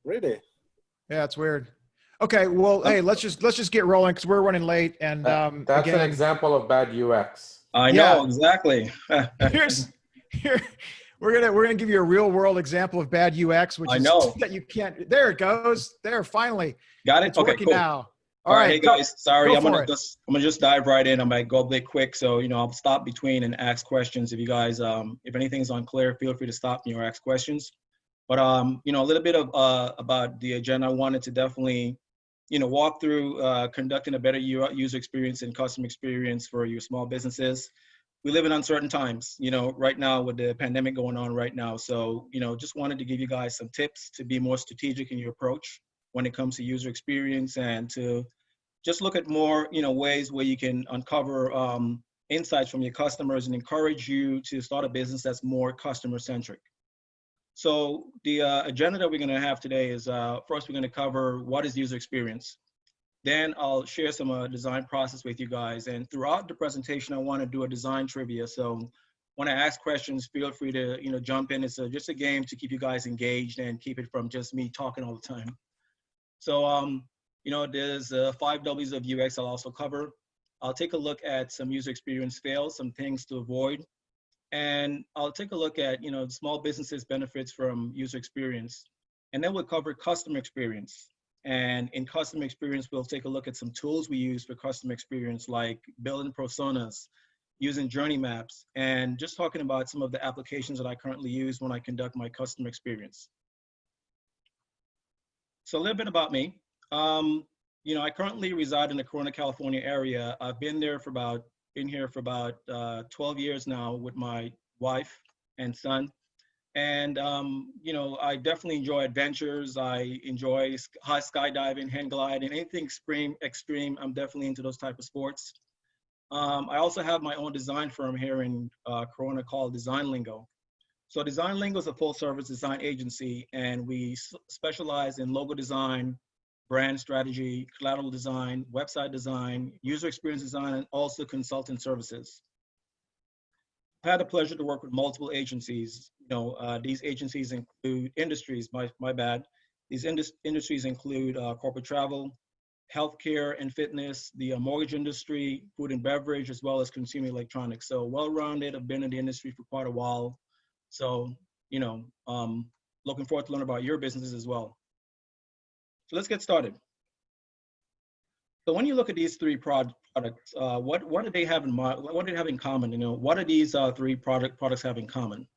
Really? Yeah, it's weird. Okay, well, hey, let's just get rolling because we're running late. And That's an again, example of bad UX. I Yeah. know, exactly. here we're gonna give you a real world example of bad UX, which I is know. that you can't. There it goes. There, finally, Got it? it's Okay, working cool. now. All right, hey guys, sorry, go I'm for gonna it. just dive right in. I'm gonna go a bit quick, so I'll stop between and ask questions. If you guys, if anything's unclear, feel free to stop me or ask questions. But a little bit of about the agenda. I wanted to definitely, walk through conducting a better user experience and customer experience for your small businesses. We live in uncertain times, right now with the pandemic going on right now. So, just wanted to give you guys some tips to be more strategic in your approach when it comes to user experience, and to just look at more, ways where you can uncover insights from your customers and encourage you to start a business that's more customer centric. So the agenda that we're going to have today is first we're going to cover what is user experience. Then I'll share some design process with you guys. And throughout the presentation, I want to do a design trivia. So when I ask questions, feel free to jump in. It's just a game to keep you guys engaged and keep it from just me talking all the time. So there's 5 W's of UX I'll also cover. I'll take a look at some user experience fails, some things to avoid. And I'll take a look at, small businesses benefits from user experience. And then we'll cover customer experience. And in customer experience, we'll take a look at some tools we use for customer experience, like building personas, using journey maps, and just talking about some of the applications that I currently use when I conduct my customer experience. So a little bit about me. I currently reside in the Corona, California area. I've been here for about 12 years now with my wife and son. And, I definitely enjoy adventures. I enjoy high skydiving, hang gliding, anything extreme. I'm definitely into those type of sports. I also have my own design firm here in Corona called Design Lingo. So Design Lingo is a full service design agency, and we specialize in logo design, brand strategy, collateral design, website design, user experience design, and also consultant services. I've had the pleasure to work with multiple agencies. These agencies include industries, my bad. These industries include corporate travel, healthcare and fitness, the mortgage industry, food and beverage, as well as consumer electronics. So well-rounded. I've been in the industry for quite a while. So, looking forward to learn about your businesses as well. So let's get started. So when you look at these 3 products, what do they have in mind? What do they have in common? What do these 3 products have in common?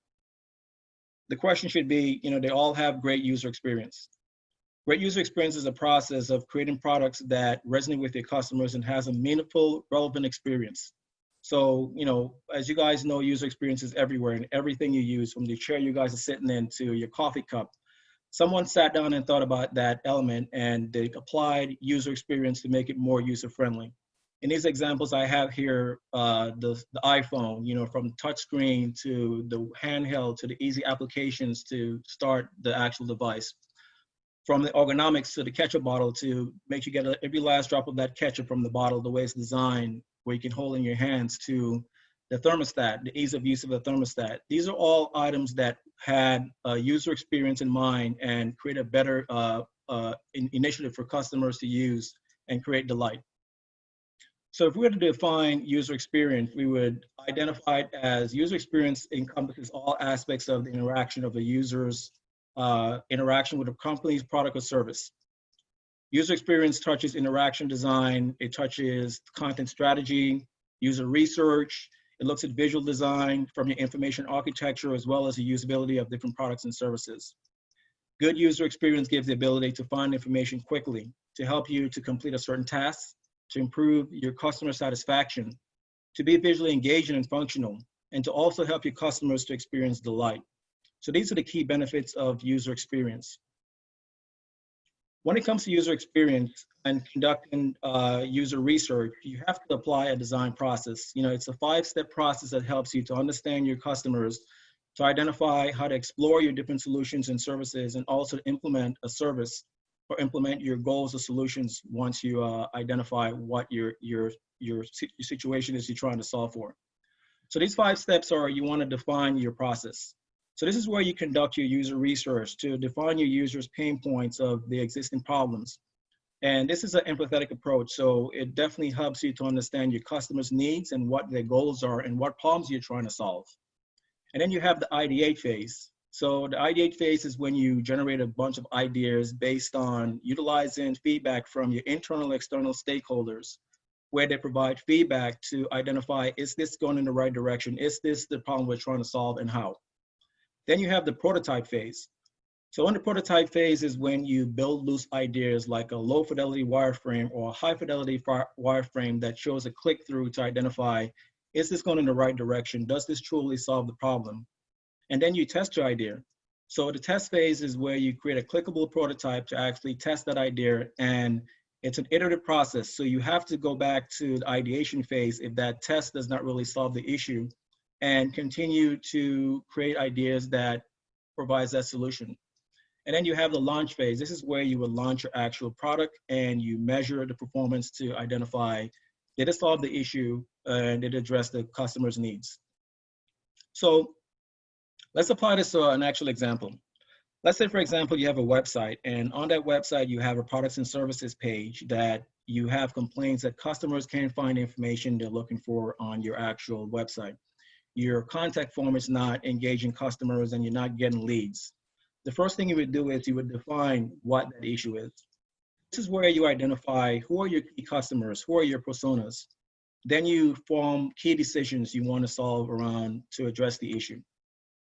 The question should be, they all have great user experience. Great user experience is a process of creating products that resonate with your customers and has a meaningful, relevant experience. So, as you guys know, user experience is everywhere in everything you use, from the chair you guys are sitting in to your coffee cup. Someone sat down and thought about that element, and they applied user experience to make it more user-friendly. In these examples I have here, the iPhone, from touchscreen to the handheld to the easy applications to start the actual device. From the ergonomics to the ketchup bottle to make you get every last drop of that ketchup from the bottle, the way it's designed, where you can hold in your hands, to the thermostat, the ease of use of the thermostat. These are all items that had a user experience in mind and create a better initiative for customers to use and create delight. So if we were to define user experience, we would identify it as user experience encompasses all aspects of the interaction of the user's interaction with a company's product or service. User experience touches interaction design, it touches content strategy, user research, it looks at visual design from your information architecture, as well as the usability of different products and services. Good user experience gives the ability to find information quickly, to help you to complete a certain task, to improve your customer satisfaction, to be visually engaging and functional, and to also help your customers to experience delight. So these are the key benefits of user experience. When it comes to user experience and conducting user research, you have to apply a design process. It's a 5-step process that helps you to understand your customers, to identify how to explore your different solutions and services, and also implement a service or implement your goals or solutions once you identify what your situation is you're trying to solve for. So these 5 steps are: you want to define your process. So this is where you conduct your user research to define your users' pain points of the existing problems. And this is an empathetic approach. So it definitely helps you to understand your customers' needs and what their goals are and what problems you're trying to solve. And then you have the ideate phase. So the ideate phase is when you generate a bunch of ideas based on utilizing feedback from your internal and external stakeholders, where they provide feedback to identify, is this going in the right direction? Is this the problem we're trying to solve, and how? Then you have the prototype phase. So in the prototype phase is when you build loose ideas like a low fidelity wireframe or a high fidelity wireframe that shows a click through to identify, is this going in the right direction? Does this truly solve the problem? And then you test your idea. So the test phase is where you create a clickable prototype to actually test that idea, and it's an iterative process. So you have to go back to the ideation phase if that test does not really solve the issue, and continue to create ideas that provides that solution. And then you have the launch phase. This is where you will launch your actual product and you measure the performance to identify, did it solve the issue and did it address the customer's needs? So let's apply this to an actual example. Let's say, for example, you have a website, and on that website, you have a products and services page that you have complaints that customers can't find information they're looking for on your actual website. Your contact form is not engaging customers and you're not getting leads. The first thing you would do is you would define what that issue is. This is where you identify who are your key customers, who are your personas. Then you form key decisions you want to solve around to address the issue.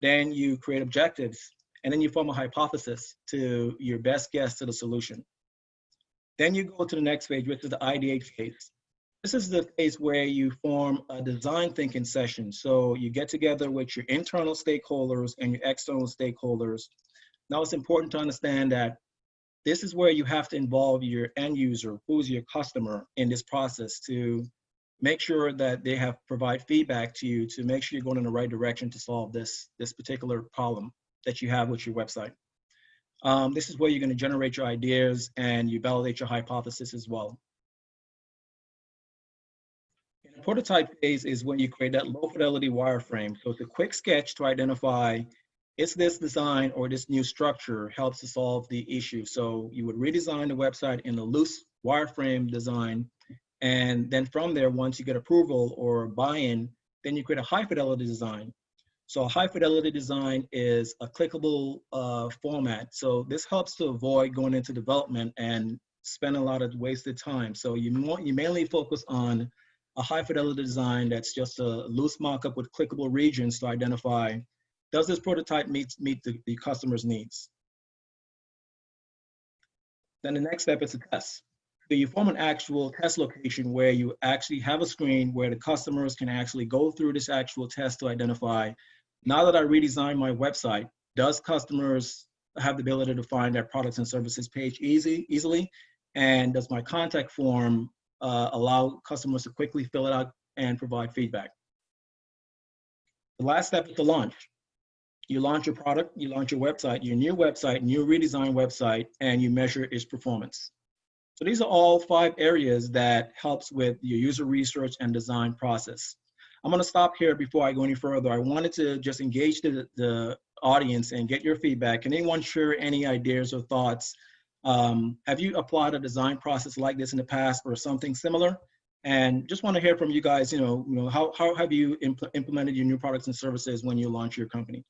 Then you create objectives, and then you form a hypothesis to your best guess to the solution. Then you go to the next phase, which is the ideate phase. This is the phase where you form a design thinking session. So you get together with your internal stakeholders and your external stakeholders. Now it's important to understand that this is where you have to involve your end user, who's your customer, in this process to make sure that they have provide feedback to you to make sure you're going in the right direction to solve this particular problem that you have with your website. This is where you're going to generate your ideas and you validate your hypothesis as well. In the prototype phase is when you create that low fidelity wireframe. So it's a quick sketch to identify, is this design or this new structure helps to solve the issue. So you would redesign the website in a loose wireframe design. And then from there, once you get approval or buy-in, then you create a high fidelity design. So a high fidelity design is a clickable format. So this helps to avoid going into development and spend a lot of wasted time. So you mainly focus on a high fidelity design that's just a loose mock-up with clickable regions to identify, does this prototype meet the customer's needs? Then the next step is to test. So you form an actual test location where you actually have a screen where the customers can actually go through this actual test to identify, now that I redesigned my website, does customers have the ability to find their products and services page easily? And does my contact form allow customers to quickly fill it out and provide feedback? The last step is to launch. You launch your product, you launch your website, your new redesigned website, and you measure its performance. So these are all 5 areas that helps with your user research and design process. I'm going to stop here before I go any further. I wanted to just engage the audience and get your feedback. Can anyone share any ideas or thoughts? Have you applied a design process like this in the past or something similar? And just want to hear from you guys, how have you implemented your new products and services when you launch your company?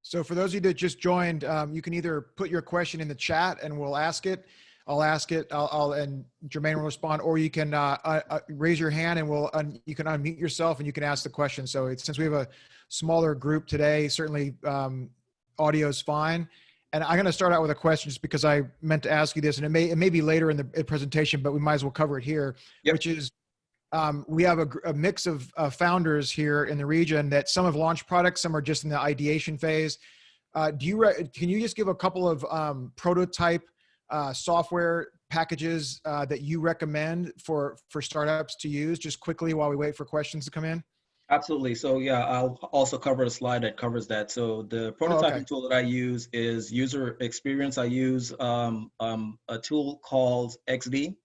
So for those of you that just joined, you can either put your question in the chat and we'll ask it. I'll ask it, and Jermaine will respond, or you can raise your hand and you can unmute yourself and you can ask the question. So since we have a smaller group today, certainly audio is fine. And I'm going to start out with a question just because I meant to ask you this, and it may be later in the presentation, but we might as well cover it here, Yep. Which is we have a mix of founders here in the region that some have launched products, some are just in the ideation phase. Can you just give a couple of prototype software packages that you recommend for startups to use just quickly while we wait for questions to come in? Absolutely. So yeah, I'll also cover a slide that covers that. So the prototyping tool that I use is user experience. I use a tool called XD,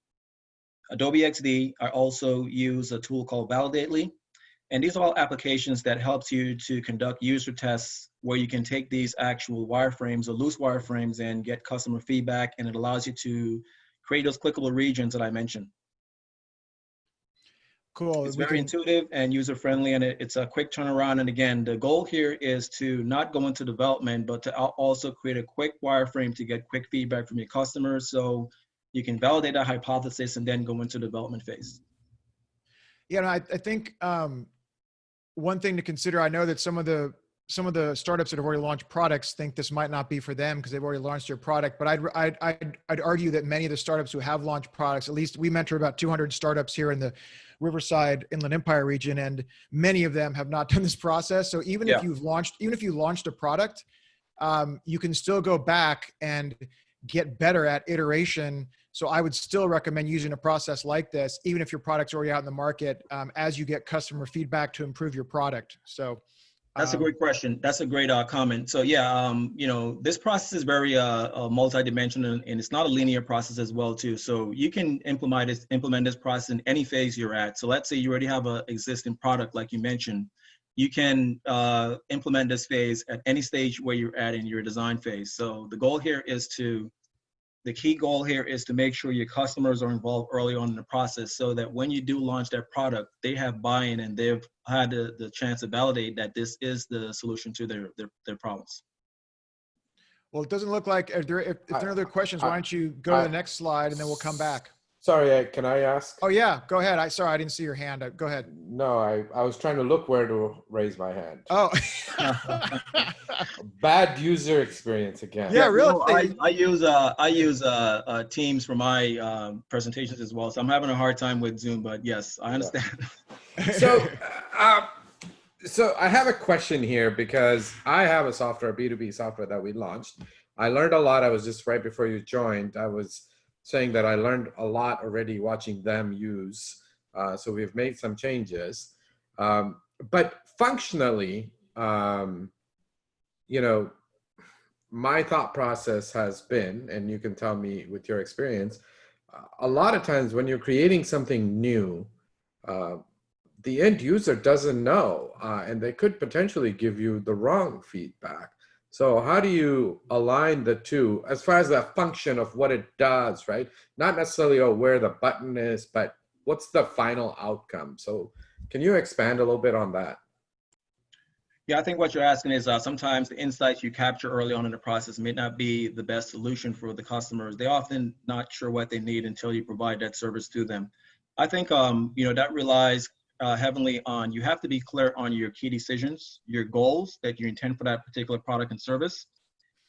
Adobe XD. I also use a tool called Validately. And these are all applications that helps you to conduct user tests where you can take these actual wireframes or loose wireframes and get customer feedback, and it allows you to create those clickable regions that I mentioned. Cool. It's very intuitive and user-friendly, and it's a quick turnaround. And again, the goal here is to not go into development, but to also create a quick wireframe to get quick feedback from your customers, so you can validate a hypothesis and then go into development phase. Yeah, no, I think one thing to consider, I know that some of the startups that have already launched products think this might not be for them because they've already launched their product. But I'd argue that many of the startups who have launched products, at least we mentor about 200 startups here in the Riverside Inland Empire region, and many of them have not done this process. So even if you launched a product, you can still go back and get better at iteration. So I would still recommend using a process like this, even if your product's already out in the market, as you get customer feedback to improve your product. So that's a great question. That's a great comment. So yeah, this process is very multi-dimensional, and it's not a linear process as well too. So you can implement this process in any phase you're at. So let's say you already have an existing product, like you mentioned. You can implement this phase at any stage where you're at in your design phase. So the key goal here is to make sure your customers are involved early on in the process, so that when you do launch that product, they have buy-in and they've had the chance to validate that this is the solution to their problems. Well, it doesn't look like, if there are other questions, why don't you go to the next slide and then we'll come back. Sorry, can I ask? Oh yeah, go ahead. Sorry, I didn't see your hand. Go ahead. No, I was trying to look where to raise my hand. Oh. Bad user experience again. Yeah, really. No, I use Teams for my presentations as well. So I'm having a hard time with Zoom, but yes, I understand. Yeah. So I have a question here, because I have a B2B software that we launched. I learned a lot. I was just right before you joined. I was saying that I learned a lot already watching them use. So we've made some changes. But functionally, my thought process has been, and you can tell me with your experience, a lot of times when you're creating something new, the end user doesn't know, and they could potentially give you the wrong feedback. So how do you align the two as far as the function of what it does, right? Not necessarily where the button is, but what's the final outcome? So can you expand a little bit on that? Yeah, I think what you're asking is sometimes the insights you capture early on in the process may not be the best solution for the customers. They're often not sure what they need until you provide that service to them. I think that relies heavily on, you have to be clear on your key decisions, your goals that you intend for that particular product and service.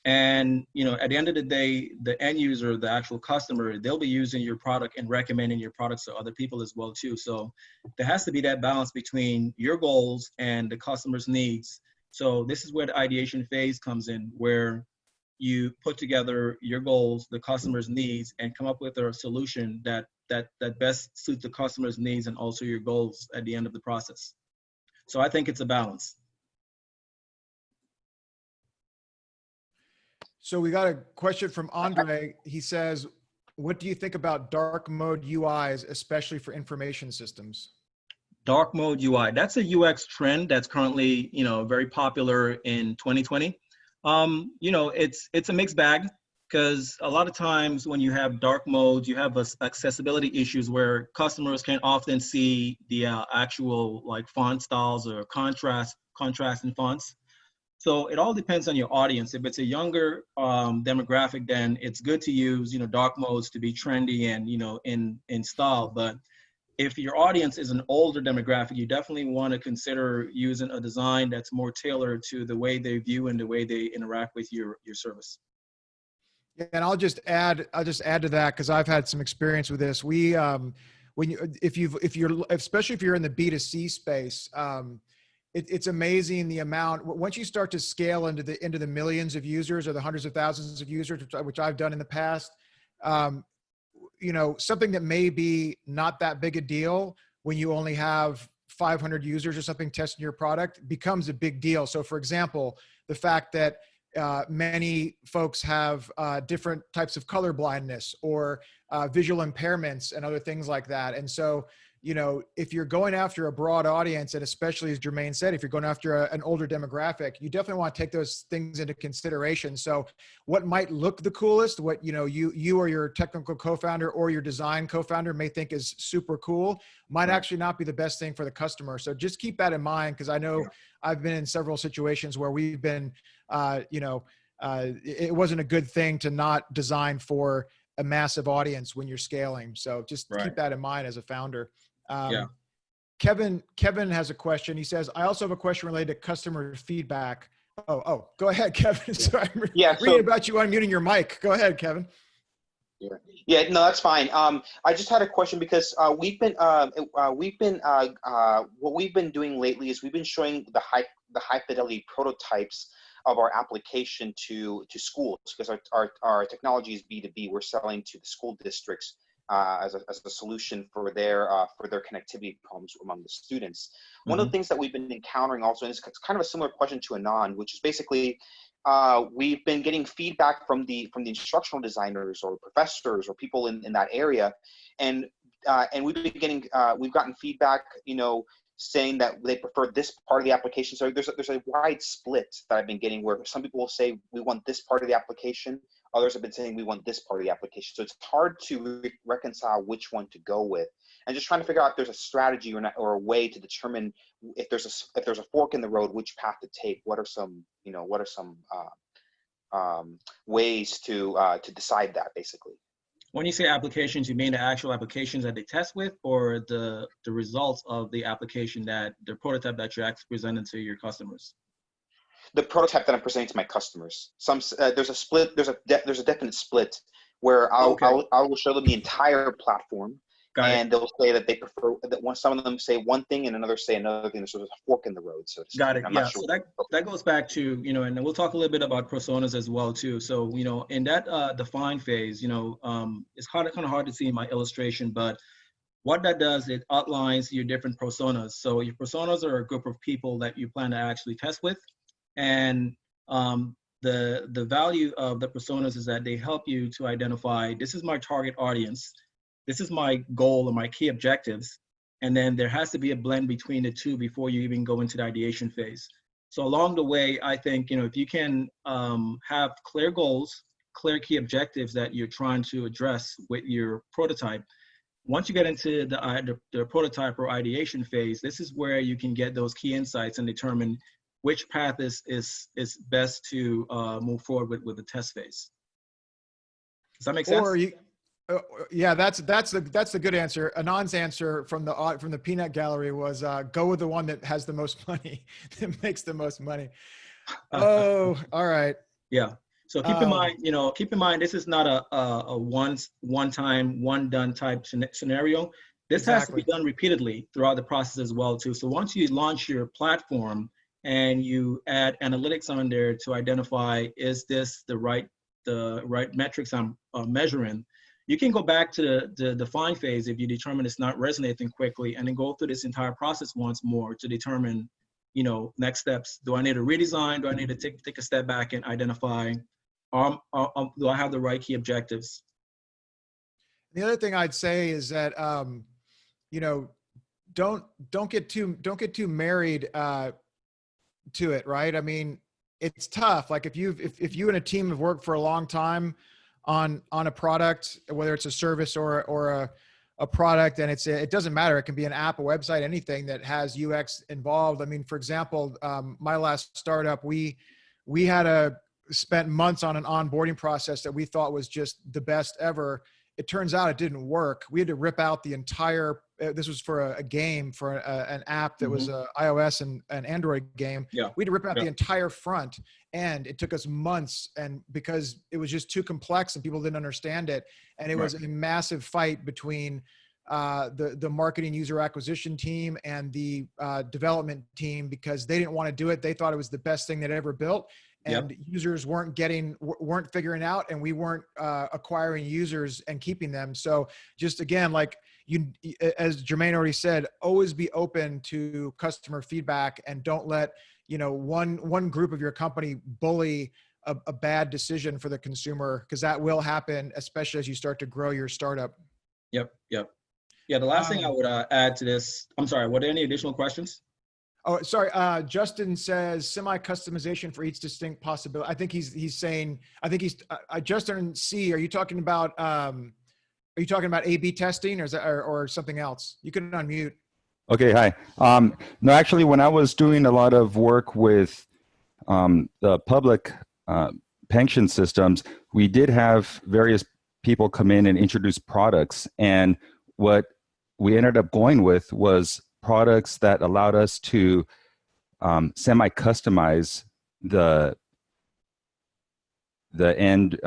And at the end of the day, the end user, the actual customer, they'll be using your product and recommending your products to other people as well too. So there has to be that balance between your goals and the customer's needs. So this is where the ideation phase comes in, where you put together your goals, the customer's needs, and come up with a solution that best suits the customer's needs and also your goals at the end of the process. So I think it's a balance. So we got a question from Andre. He says, what do you think about dark mode UIs, especially for information systems? Dark mode UI, that's a UX trend that's currently, very popular in 2020. It's a mixed bag, because a lot of times when you have dark modes, you have accessibility issues where customers can often see the actual font styles or contrast in fonts. So it all depends on your audience. If it's a younger demographic, then it's good to use dark modes to be trendy and in style. But if your audience is an older demographic, you definitely want to consider using a design that's more tailored to the way they view and the way they interact with your service. Yeah, and I'll just add to that, because I've had some experience with this. We, especially if you're in the B2C space, it's amazing the amount. Once you start to scale into the millions of users or the hundreds of thousands of users, which I've done in the past, something that may be not that big a deal when you only have 500 users or something testing your product becomes a big deal. So for example, the fact that many folks have different types of color blindness or visual impairments and other things like that. And so you know, if you're going after a broad audience, and especially as Jermaine said, if you're going after an older demographic, you definitely want to take those things into consideration. So what might look the coolest, what, you know, you or your technical co-founder or your design co-founder may think is super cool, might actually not be the best thing for the customer. So just keep that in mind, because I know I've been in several situations where we've been, you know, it wasn't a good thing to not design for a massive audience when you're scaling. So just keep that in mind as a founder. Kevin has a question. He says, I also have a question related to customer feedback. Oh, go ahead, Kevin. Sorry, I'm reading about you unmuting your mic. Go ahead, Kevin. Yeah, no, that's fine. I just had a question because what we've been doing lately is we've been showing the high fidelity prototypes of our application to schools, because our technology is B2B. We're selling to the school districts as a solution for their connectivity problems among the students. One of the things that we've been encountering also, and it's kind of a similar question to Anand, which is basically we've been getting feedback from the instructional designers or professors or people in that area, and we've gotten feedback, you know, saying that they prefer this part of the application. So there's a wide split that I've been getting, where some people will say we want this part of the application, others have been saying we want this part of the application. So it's hard to reconcile which one to go with, and just trying to figure out if there's a strategy or a way to determine if there's a fork in the road, which path to take. What are some ways to decide that, basically? When you say applications, you mean the actual applications that they test with, or the results of the application, that the prototype that you're actually presenting to your customers? The prototype that I'm presenting to my customers. There's a split. There's a definite split where I will show them the entire platform, and they'll say that they prefer that one. Some of them say one thing and another say another thing. So there's a fork in the road. So to speak. Got it. I'm Yeah. not sure. So that goes back to, you know, and we'll talk a little bit about personas as well too. So, you know, in that define phase, you know, it's kind of hard to see in my illustration, but what that does, it outlines your different personas. So your personas are a group of people that you plan to actually test with, and the value of the personas is that they help you to identify, this is my target audience, this is my goal or my key objectives, and then there has to be a blend between the two before you even go into the ideation phase. So along the way, I think, you know, if you can have clear goals, clear key objectives that you're trying to address with your prototype, once you get into the prototype or ideation phase, this is where you can get those key insights and determine which path is best to move forward with the test phase. Does that make sense? Yeah, that's a good answer. Anand's answer from the peanut gallery was go with the one that has the most money, that makes the most money. Oh, all right. Yeah. So keep in mind, you know, this is not a one time, one done type scenario. This has to be done repeatedly throughout the process as well too. So once you launch your platform and you add analytics on there to identify, is this the right metrics I'm measuring, you can go back to the define phase if you determine it's not resonating quickly, and then go through this entire process once more to determine, you know, next steps. Do I need a redesign? Do I need to take a step back and identify, do I have the right key objectives? The other thing I'd say is that, you know, don't get too married to it, right? I mean, it's tough. Like if you and a team have worked for a long time on a product, whether it's a service or a product, and it doesn't matter. It can be an app, a website, anything that has UX involved. I mean, for example, my last startup, we had spent months on an onboarding process that we thought was just the best ever. It turns out it didn't work. We had to rip out the entire, this was for a game, for an app that was a iOS and an Android game. Yeah. We had to rip out the entire front, and it took us months, and because it was just too complex and people didn't understand it. And it was a massive fight between the marketing user acquisition team and the development team, because they didn't want to do it. They thought it was the best thing they'd ever built. And users weren't figuring out, and we weren't acquiring users and keeping them. So just again, like as Jermaine already said, always be open to customer feedback, and don't let, you know, one group of your company bully a bad decision for the consumer, because that will happen, especially as you start to grow your startup. Yep. Yeah, the last thing I would add to this, I'm sorry, were there any additional questions? Oh, sorry. Justin says semi-customization for each distinct possibility. I think he's saying, Justin C, are you talking about A/B testing, or is that, or something else? You can unmute. Okay, hi. No, actually, when I was doing a lot of work with the public pension systems, we did have various people come in and introduce products. And what we ended up going with was products that allowed us to semi-customize the end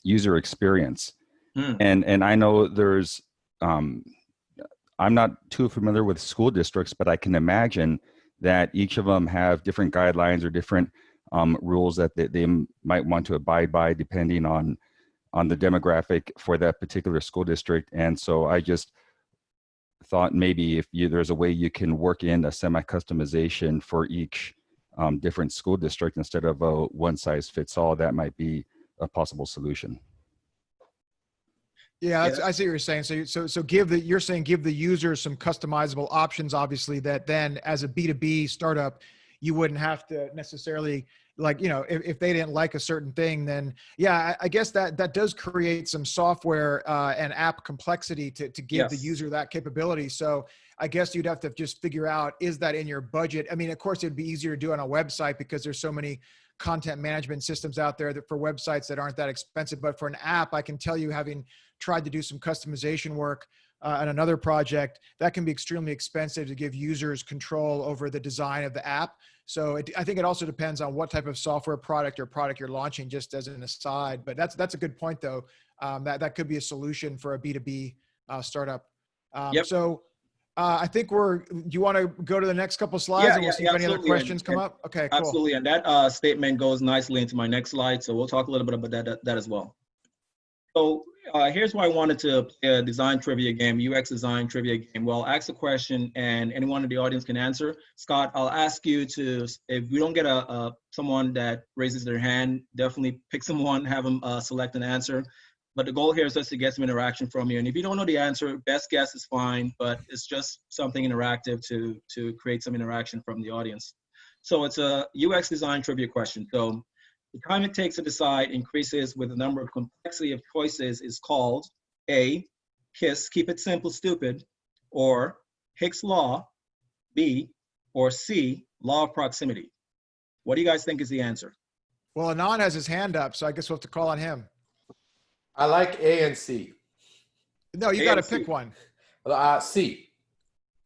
user experience. And I know there's, I'm not too familiar with school districts, but I can imagine that each of them have different guidelines or different rules that they might want to abide by depending on the demographic for that particular school district. And so I just thought maybe if there's a way you can work in a semi-customization for each different school district instead of a one-size-fits-all, that might be a possible solution. Yeah, I see what you're saying. So you're saying give the user some customizable options, obviously, that then as a B2B startup, you wouldn't have to necessarily, like, if they didn't like a certain thing, then yeah, I guess that does create some software and app complexity to give the user that capability. So I guess you'd have to just figure out, is that in your budget? I mean, of course, it'd be easier to do on a website because there's so many content management systems out there that for websites that aren't that expensive. But for an app, I can tell you, having tried to do some customization work on another project, that can be extremely expensive to give users control over the design of the app. So I think it also depends on what type of software product you're launching, just as an aside. But that's a good point, though. That could be a solution for a B2B startup. So I think do you want to go to the next couple of slides and we'll see if any other questions come up? Okay, cool. Absolutely. And that statement goes nicely into my next slide. So we'll talk a little bit about that as well. So here's why I wanted to play a design trivia game, UX design trivia game. Well, I'll ask a question and anyone in the audience can answer. Scott, I'll ask you to, if we don't get someone that raises their hand, definitely pick someone, have them select an answer. But the goal here is just to get some interaction from you. And if you don't know the answer, best guess is fine, but it's just something interactive to create some interaction from the audience. So it's a UX design trivia question. So the time it takes to decide increases with the number of complexity of choices is called A, KISS, keep it simple, stupid, or Hicks law, B, or C, law of proximity. What do you guys think is the answer? Well, Anand has his hand up, so I guess we'll have to call on him. I like A and C. No, you got to pick one. C.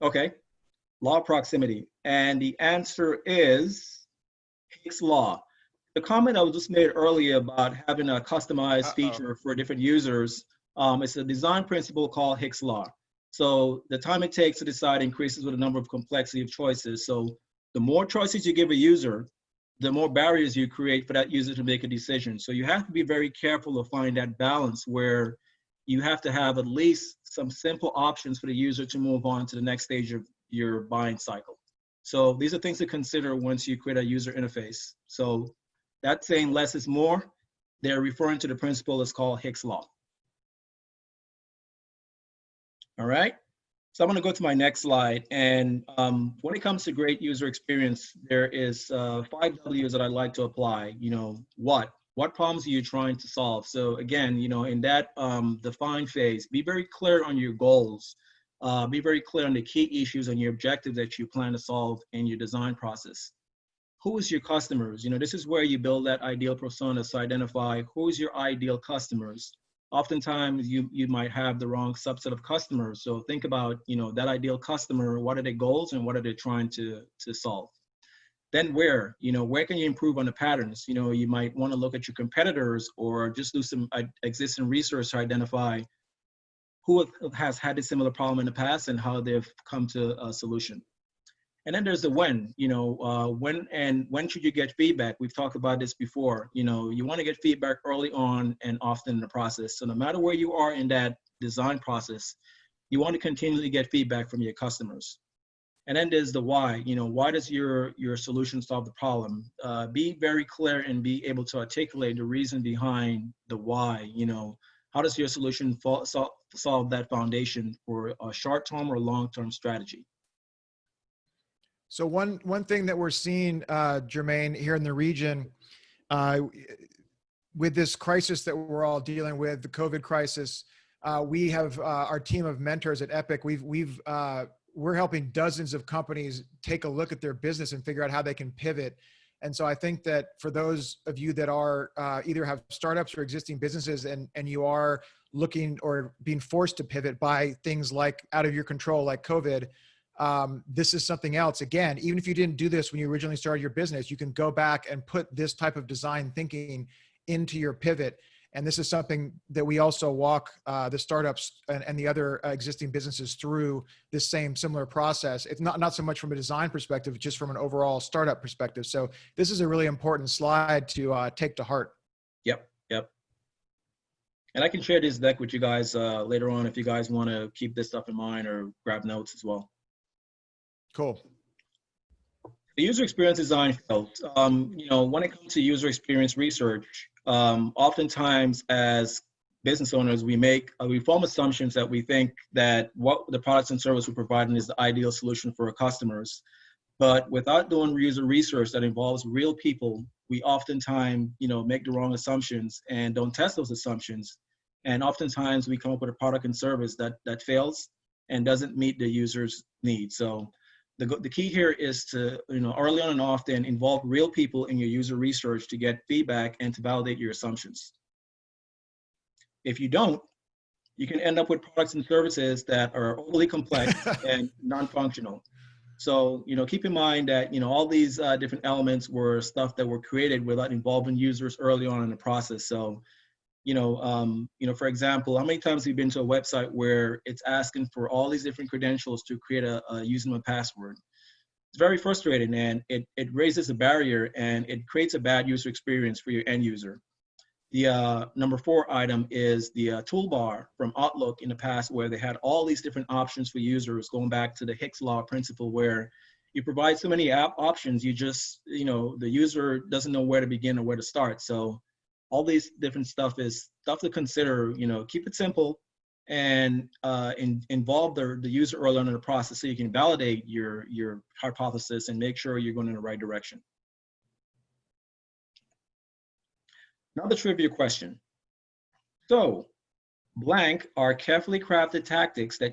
Okay, law of proximity. And the answer is Hicks law. The comment I was just made earlier about having a customized feature for different users, it's a design principle called Hicks law. So the time it takes to decide increases with the number of complexity of choices. So the more choices you give a user, the more barriers you create for that user to make a decision. So you have to be very careful to find that balance where you have to have at least some simple options for the user to move on to the next stage of your buying cycle. So these are things to consider once you create a user interface. So that saying less is more, they're referring to the principle that's called Hicks law. All right, so I'm gonna go to my next slide. And when it comes to great user experience, there is 5 W's that I'd like to apply. What problems are you trying to solve? So again, in that define phase, be very clear on your goals. Be very clear on the key issues and your objectives that you plan to solve in your design process. Who is your customers? This is where you build that ideal persona to identify who is your ideal customers. Oftentimes you might have the wrong subset of customers. So think about, that ideal customer, what are their goals and what are they trying to solve? Then where can you improve on the patterns? You might want to look at your competitors or just do some existing research to identify who has had a similar problem in the past and how they've come to a solution. And then there's the when, when should you get feedback? We've talked about this before. You want to get feedback early on and often in the process. So no matter where you are in that design process, you want to continually get feedback from your customers. And then there's the why. Why does your solution solve the problem? Be very clear and be able to articulate the reason behind the why. how does your solution solve that foundation for a short-term or long-term strategy? So one thing that we're seeing, Jermaine, here in the region, with this crisis that we're all dealing with, the COVID crisis, we have our team of mentors at Epic. We're helping dozens of companies take a look at their business and figure out how they can pivot. And so I think that for those of you that are either have startups or existing businesses and you are looking or being forced to pivot by things like out of your control, like COVID, this is something else. Again, even if you didn't do this when you originally started your business, you can go back and put this type of design thinking into your pivot. And this is something that we also walk the startups and the other existing businesses through this same similar process. It's not so much from a design perspective, just from an overall startup perspective. So this is a really important slide to take to heart. Yep. And I can share this deck with you guys later on if you guys want to keep this stuff in mind or grab notes as well. Cool. The user experience design field, when it comes to user experience research, oftentimes as business owners, we form assumptions that we think that what the products and service we're providing is the ideal solution for our customers. But without doing user research that involves real people, we oftentimes, make the wrong assumptions and don't test those assumptions. And oftentimes we come up with a product and service that fails and doesn't meet the user's needs. So the key here is to, early on and often involve real people in your user research to get feedback and to validate your assumptions. If you don't, you can end up with products and services that are overly complex and non-functional. So, keep in mind that, all these different elements were stuff that were created without involving users early on in the process. So, for example, how many times have you been to a website where it's asking for all these different credentials to create a username and password? It's very frustrating, and it raises a barrier and it creates a bad user experience for your end user. The number 4 item is the toolbar from Outlook in the past, where they had all these different options for users, going back to the Hicks law principle, where you provide so many options, you just, the user doesn't know where to begin or where to start. So all these different stuff is stuff to consider. Keep it simple and involve the user early on in the process so you can validate your hypothesis and make sure you're going in the right direction. Now the trivia question. So, blank are carefully crafted tactics that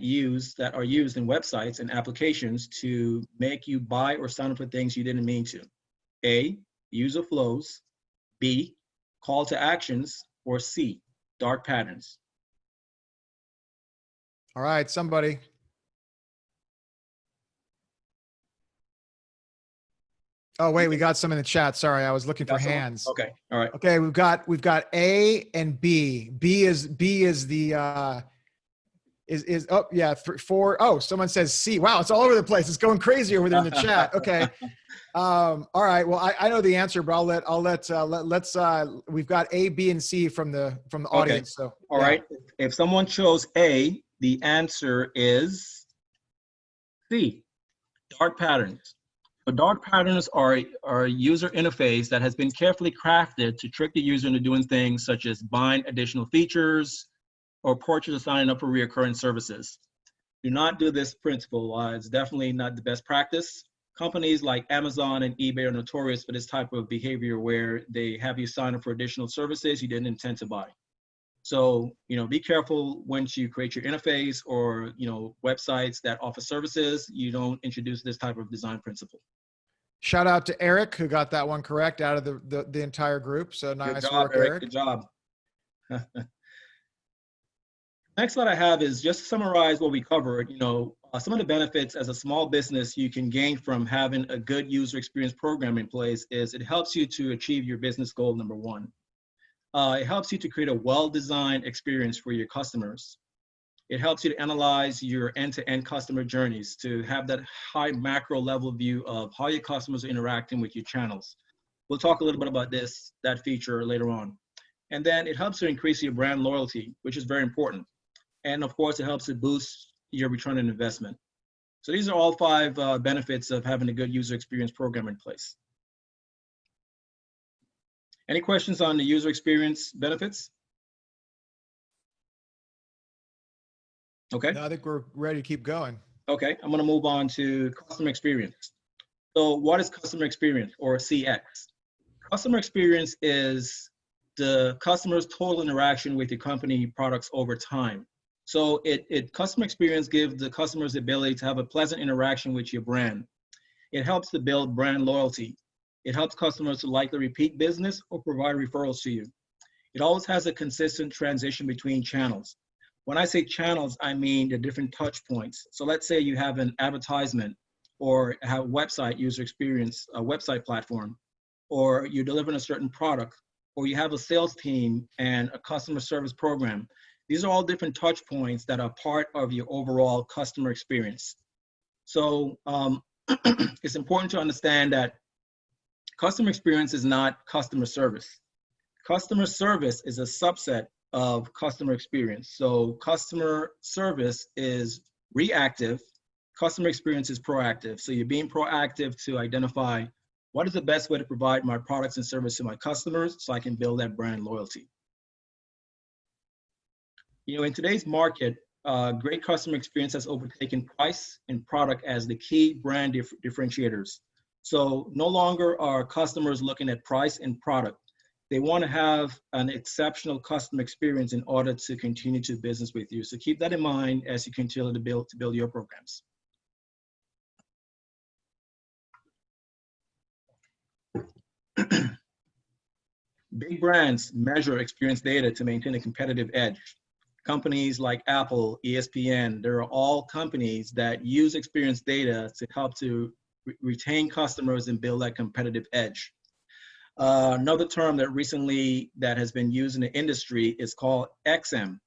are used in websites and applications to make you buy or sign up for things you didn't mean to. A, user flows. B, call to actions. Or C, dark patterns. All right, somebody. Oh wait, we got some in the chat. Sorry, I was looking for hands. Okay, all right. Okay, we've got A and B. B is the oh yeah, 4. Oh, someone says C. Wow, it's all over the place. It's going crazy over there in the chat. Okay. All right. Well, I know the answer, but let's we've got A, B, and C from the audience. So all right. If someone chose A, the answer is C, dark patterns. So dark patterns are a user interface that has been carefully crafted to trick the user into doing things such as buying additional features or purchase or signing up for recurring services. Do not do this principle. It's definitely not the best practice. Companies like Amazon and eBay are notorious for this type of behavior where they have you sign up for additional services you didn't intend to buy. So, be careful once you create your interface or, websites that offer services, you don't introduce this type of design principle. Shout out to Eric, who got that one correct out of the entire group. So nice work, Eric. Good job. Next slide I have is just to summarize what we covered. Some of the benefits as a small business you can gain from having a good user experience program in place is it helps you to achieve your business goal, number 1. It helps you to create a well-designed experience for your customers. It helps you to analyze your end-to-end customer journeys to have that high macro level view of how your customers are interacting with your channels. We'll talk a little bit about that feature later on. And then it helps to increase your brand loyalty, which is very important. And of course, it helps to boost your return on investment. So these are all 5 benefits of having a good user experience program in place. Any questions on the user experience benefits? Okay. No, I think we're ready to keep going. Okay. I'm going to move on to customer experience. So what is customer experience, or CX? Customer experience is the customer's total interaction with your company products over time. So customer experience gives the customers the ability to have a pleasant interaction with your brand. It helps to build brand loyalty. It helps customers to likely repeat business or provide referrals to you. It always has a consistent transition between channels. When I say channels, I mean the different touch points. So let's say you have an advertisement or have website user experience, a website platform, or you're delivering a certain product, or you have a sales team and a customer service program. These are all different touch points that are part of your overall customer experience. So it's important to understand that customer experience is not customer service. Customer service is a subset of customer experience. So customer service is reactive, customer experience is proactive. So you're being proactive to identify what is the best way to provide my products and service to my customers so I can build that brand loyalty. You know, in today's market, great customer experience has overtaken price and product as the key brand differentiators. So no longer are customers looking at price and product. They want to have an exceptional customer experience in order to continue to do business with you. So keep that in mind as you continue to build your programs. Big brands measure experience data to maintain a competitive edge. Companies like Apple, ESPN, there are all companies that use experience data to help to retain customers and build that competitive edge. Another term that has been used in the industry is called XM,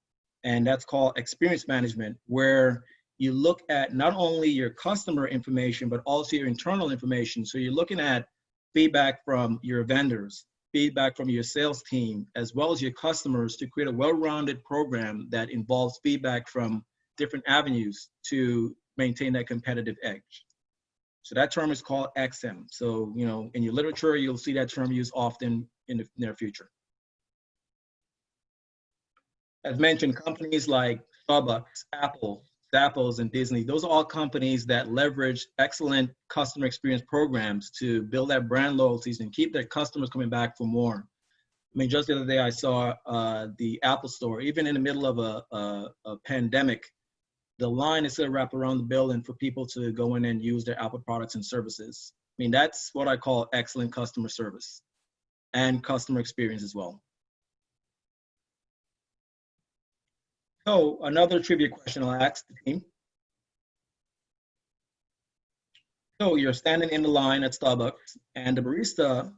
and that's called experience management, where you look at not only your customer information, but also your internal information. So you're looking at feedback from your vendors, feedback from your sales team, as well as your customers to create a well-rounded program that involves feedback from different avenues to maintain that competitive edge. So that term is called XM. So, you know, in your literature, you'll see that term used often in the near future. As mentioned, companies like Starbucks, Apple, Zappos, and Disney, those are all companies that leverage excellent customer experience programs to build that brand loyalties and keep their customers coming back for more. I mean, just the other day I saw the Apple store, even in the middle of a pandemic, the line is still wrapped around the building for people to go in and use their Apple products and services. I mean, that's what I call excellent customer service and customer experience as well. So another trivia question I'll ask the team. So you're standing in the line at Starbucks and the barista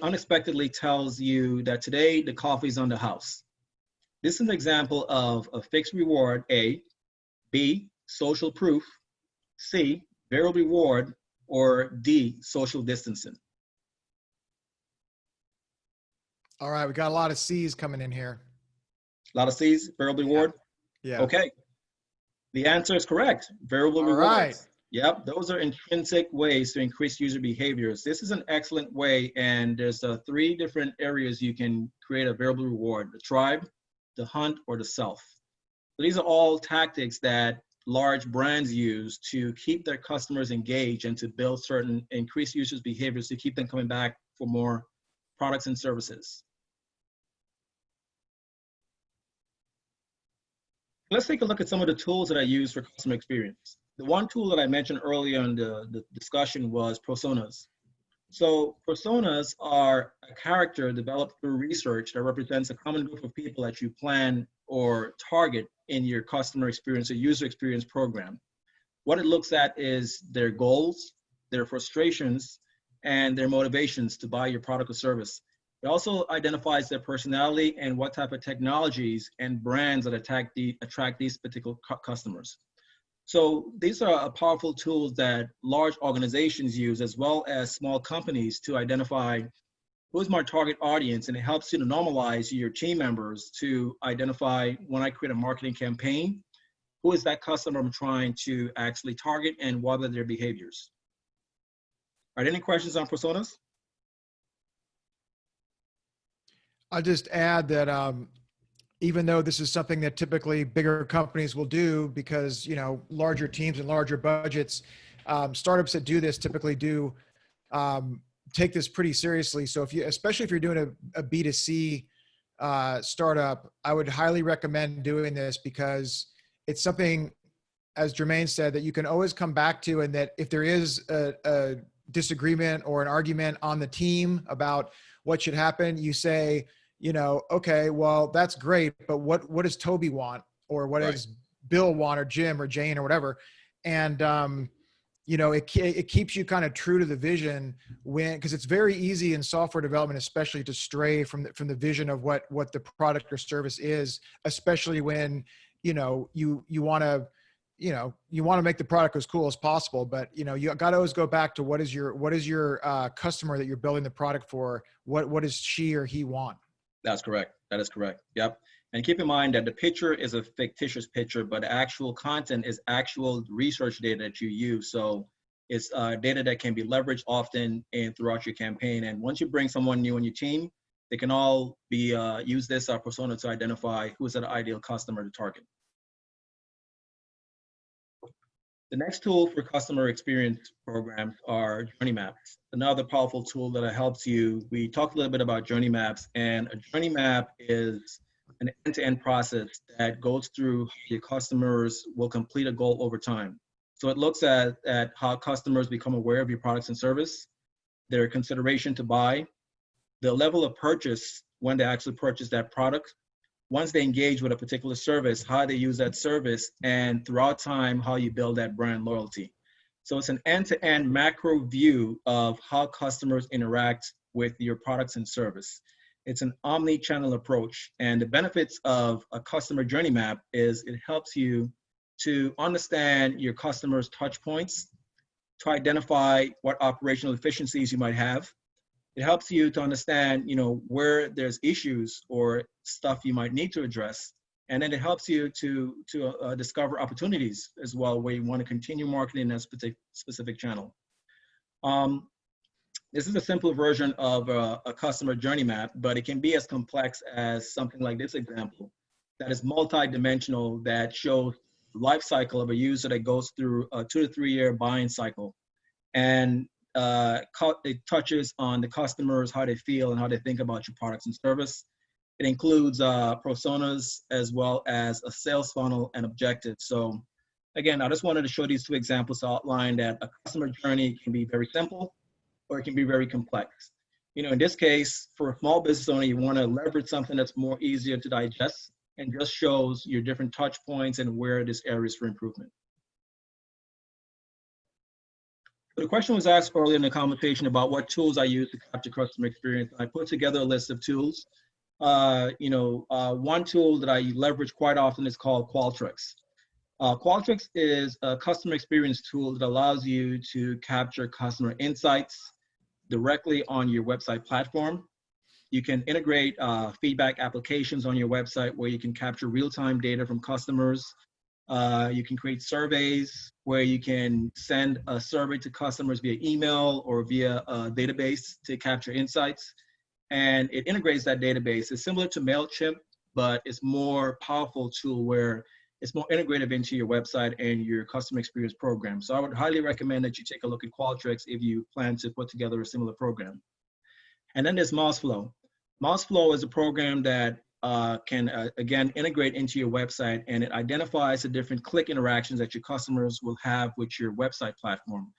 unexpectedly tells you that today the coffee's on the house. This is an example of a fixed reward, A, B, social proof, C, variable reward, or D, social distancing. All right, we got a lot of C's coming in here. A lot of C's, variable reward? Yeah. Okay. The answer is correct, variable rewards. Right. Yep, those are intrinsic ways to increase user behaviors. This is an excellent way, and there's 3 different areas you can create a variable reward: the tribe, the hunt, or the self. So these are all tactics that large brands use to keep their customers engaged and to build certain increased users' behaviors to keep them coming back for more products and services. Let's take a look at some of the tools that I use for customer experience. The one tool that I mentioned earlier in the discussion was personas. So personas are a character developed through research that represents a common group of people that you plan or target in your customer experience or user experience program. What it looks at is their goals, their frustrations, and their motivations to buy your product or service. It also identifies their personality and what type of technologies and brands that attract these particular customers. So these are powerful tools that large organizations use, as well as small companies, to identify who is my target audience, and it helps you to normalize your team members to identify, when I create a marketing campaign, who is that customer I'm trying to actually target and what are their behaviors. All right, any questions on personas? I'll just add that even though this is something that typically bigger companies will do because, you know, larger teams and larger budgets, startups that do this typically do take this pretty seriously. So if you, especially if you're doing a B2C startup, I would highly recommend doing this because it's something, as Jermaine said, that you can always come back to, and that if there is a disagreement or an argument on the team about what should happen, you say, you know, okay, well, that's great, but what does Toby want? Or what does Bill want, or Jim or Jane or whatever? And, you know, it keeps you kind of true to the vision because it's very easy in software development, especially to stray from the vision of what the product or service is, especially when, you know, you want to make the product as cool as possible, but you know, you got to always go back to what is your customer that you're building the product for? What does she or he want? That's correct. That is correct. Yep. And keep in mind that the picture is a fictitious picture, but the actual content is actual research data that you use. So it's data that can be leveraged often and throughout your campaign. And once you bring someone new on your team, they can all be use this persona to identify who is an ideal customer to target. The next tool for customer experience programs are journey maps. Another powerful tool that helps you. We talked a little bit about journey maps, and a journey map is an end-to-end process that goes through how your customers will complete a goal over time. So it looks at how customers become aware of your products and service, their consideration to buy, the level of purchase when they actually purchase that product, once they engage with a particular service, how they use that service, and throughout time, how you build that brand loyalty. So it's an end-to-end macro view of how customers interact with your products and service. It's an omni-channel approach. And the benefits of a customer journey map is it helps you to understand your customers' touch points, to identify what operational efficiencies you might have. It helps you to understand, you know, where there's issues or stuff you might need to address. And then it helps you to discover opportunities as well, where you want to continue marketing that specific channel. This is a simple version of a customer journey map, but it can be as complex as something like this example that is multi-dimensional, that shows the life cycle of a user that goes through a 2 to 3 year buying cycle. And it touches on the customers, how they feel and how they think about your products and service. It includes personas as well as a sales funnel and objectives. So again, I just wanted to show these two examples to outline that a customer journey can be very simple or it can be very complex. You know, in this case, for a small business owner, you want to leverage something that's more easier to digest and just shows your different touch points and where there's areas for improvement. The question was asked earlier in the conversation about what tools I use to capture customer experience. I put together a list of tools. One tool that I leverage quite often is called Qualtrics. Qualtrics is a customer experience tool that allows you to capture customer insights directly on your website platform. You can integrate feedback applications on your website where you can capture real-time data from customers. You can create surveys where you can send a survey to customers via email or via a database to capture insights. And it integrates that database. It's similar to MailChimp, but it's more powerful tool where it's more integrative into your website and your customer experience program. So I would highly recommend that you take a look at Qualtrics if you plan to put together a similar program. And then there's MouseFlow. MouseFlow is a program that can, again, integrate into your website, and it identifies the different click interactions that your customers will have with your website platform.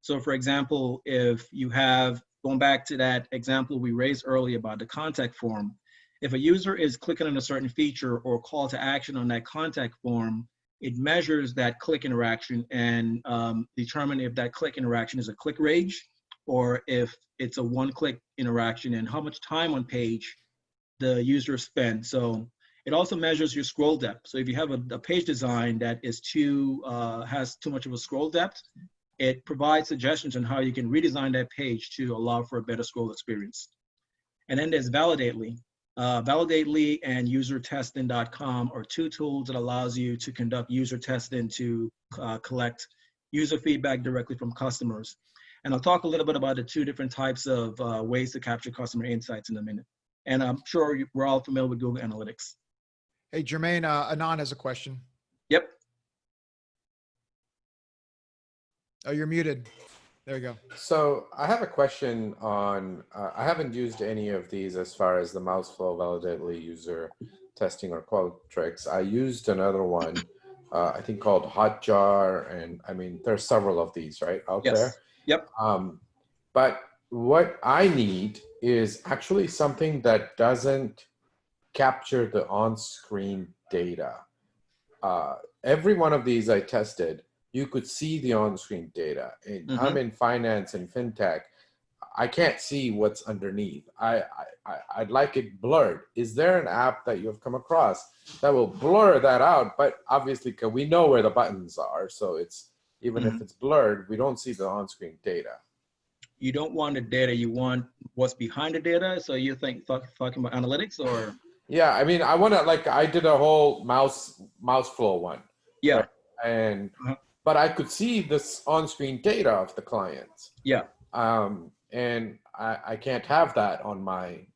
So for example, if you have, going back to that example we raised earlier about the contact form, if a user is clicking on a certain feature or call to action on that contact form, it measures that click interaction and determine if that click interaction is a click rage or if it's a one-click interaction and how much time on page the user spends. So it also measures your scroll depth. So if you have a page design that is has too much of a scroll depth, it provides suggestions on how you can redesign that page to allow for a better scroll experience. And then there's Validately. Validately and usertesting.com are two tools that allows you to conduct user testing to collect user feedback directly from customers. And I'll talk a little bit about the two different types of ways to capture customer insights in a minute. And I'm sure we're all familiar with Google Analytics. Hey, Jermaine, Anand has a question. Yep. Oh, you're muted. There you go. So I have a question on, I haven't used any of these as far as the mouse flow validatedly user testing or Qualtrics. I used another one, I think called Hotjar, and I mean, there's several of these, right, out there. Yes. Yep. But what I need is actually something that doesn't capture the on-screen data. Every one of these I tested, you could see the on-screen data. And I'm in finance and fintech. I can't see what's underneath. I'd like it blurred. Is there an app that you have come across that will blur that out? But obviously, because we know where the buttons are, so it's even if it's blurred, we don't see the on-screen data. You don't want the data. You want what's behind the data. So you think talking about analytics, or? Yeah, I mean, I want to, like, I did a whole mouse flow one. Yeah. Right? And but I could see this on-screen data of the clients. Yeah. And I can't have that on my